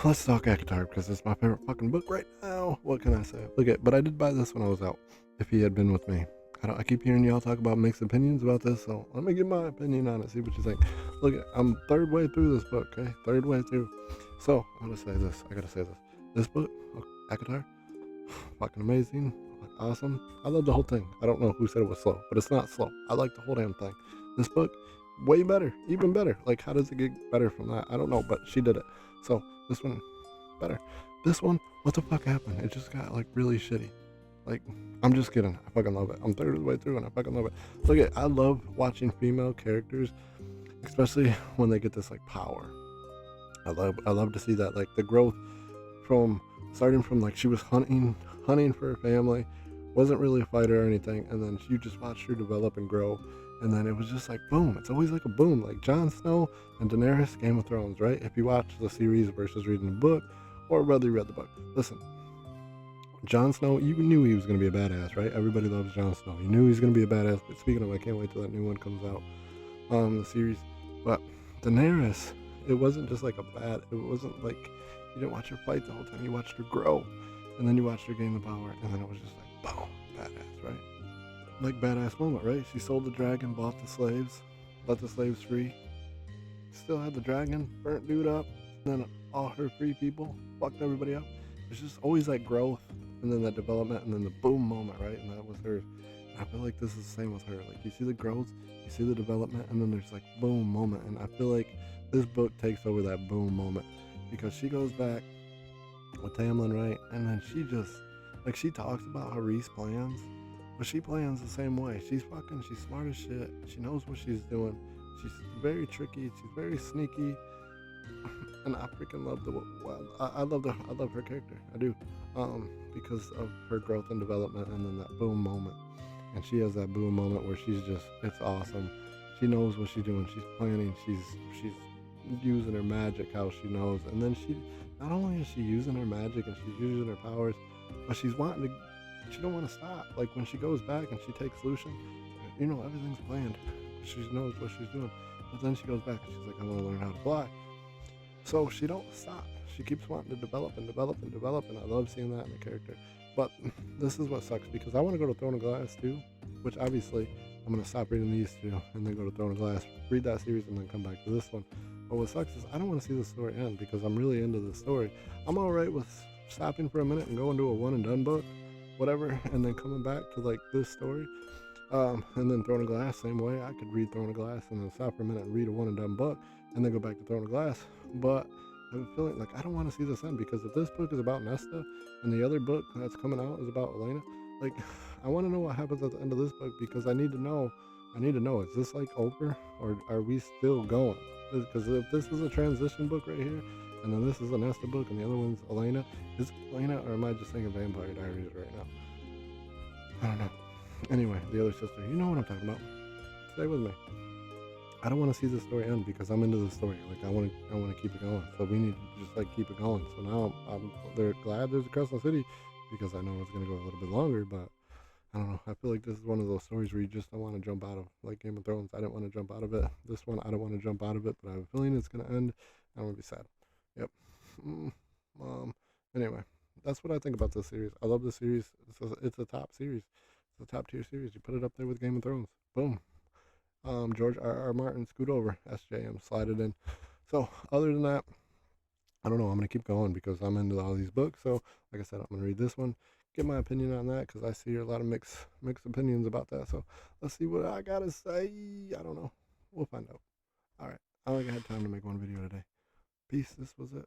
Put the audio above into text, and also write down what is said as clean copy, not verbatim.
let's talk Akatar because it's my favorite fucking book right now. What can I say? Look at, but I did buy this when I was out. If he had been with me, I keep hearing y'all talk about mixed opinions about this, so let me give my opinion on it. See what you think. Look, I'm third way through this book. Okay, third way through. So I'm gonna say this. I gotta say this. This book, Akatar, fucking amazing, awesome. I love the whole thing. I don't know who said it was slow, but it's not slow. I like the whole damn thing. This book, way better, even better. Like, how does it get better from that? I don't know, but she did it. So this one, better. This one, what the fuck happened? It just got like really shitty. Like, I'm just kidding. I fucking love it. I'm third of the way through and I fucking love it. Look at, I love watching female characters, especially when they get this like power. I love to see that, like the growth from starting from like she was hunting for her family, wasn't really a fighter or anything, and then you just watched her develop and grow, and then it was just like boom. It's always like a boom, like Jon Snow and Daenerys, Game of Thrones, right? If you watch the series versus reading the book, or whether you read the book, listen. Jon Snow, you knew he was going to be a badass, right? Everybody loves Jon Snow. You knew he was going to be a badass. But speaking of, I can't wait till that new one comes out, the series. But Daenerys, it wasn't just like a bad. It wasn't like you didn't watch her fight the whole time. You watched her grow, and then you watched her gain the power, and then it was just like boom, badass, right? Like badass moment, right? She sold the dragon, bought the slaves, let the slaves free. Still had the dragon, burnt dude up, and then all her free people fucked everybody up. It's just always like growth, and then that development, and then the boom moment, right? And that was her. I feel like this is the same with her. Like, you see the growth, you see the development, and then there's like boom moment. And I feel like this book takes over that boom moment because she goes back with Tamlin, right? And then she just, like, she talks about how Reese plans, but she plans the same way. She's smart as shit. She knows what she's doing. She's very tricky. She's very sneaky. And I freaking love the, well, I love her character. I do. Because of her growth and development, and then that boom moment. And she has that boom moment where she's just, it's awesome. She knows what she's doing. She's planning. She's using her magic how she knows. And then she, not only is she using her magic and she's using her powers, but she's wanting to, she don't want to stop. Like when she goes back and she takes Lucian, everything's planned. She knows what she's doing. But then she goes back and she's like, I want to learn how to fly. So she don't stop. She keeps wanting to develop and develop and develop, and I love seeing that in the character. But this is what sucks because I want to go to Throne of Glass too, which obviously I'm gonna stop reading these two and then go to Throne of Glass, read that series, and then come back to this one. But what sucks is I don't want to see the story end because I'm really into the story. I'm alright with stopping for a minute and going to a one and done book, whatever, and then coming back to like this story. And then Throne of Glass, same way. I could read Throne of Glass and then stop for a minute and read a one and done book and then go back to Throne of Glass. But I'm feeling like I don't want to see this end because if this book is about Nesta and the other book that's coming out is about Elena, like I want to know what happens at the end of this book because I need to know. I need to know, is this like over or are we still going? Because if this is a transition book right here, and then this is a Nesta book and the other one's Elena, is it Elena or am I just thinking Vampire Diaries right now? I don't know. Anyway, the other sister, you know what I'm talking about. Stay with me. I don't want to see the story end because I'm into the story. Like I want to keep it going. So we need to just like keep it going. So now they're glad there's a Crescent City because I know it's gonna go a little bit longer. But I don't know. I feel like this is one of those stories where you just don't want to jump out of. Like Game of Thrones, I didn't want to jump out of it. This one, I don't want to jump out of it, but I have a feeling it's gonna end. I'm gonna be sad. Yep. Mm, anyway, that's what I think about this series. I love this series. It's a top series. It's a top tier series. You put it up there with Game of Thrones. Boom. George R. Martin, scoot over. SJM, slide it in. So other than that, I don't know. I'm gonna keep going because I'm into all these books. So like I said, I'm gonna read this one, get my opinion on that because I see a lot of mixed opinions about that. So let's see what I gotta say. I don't know. We'll find out. All right. I only had time to make one video today. Peace. This was it.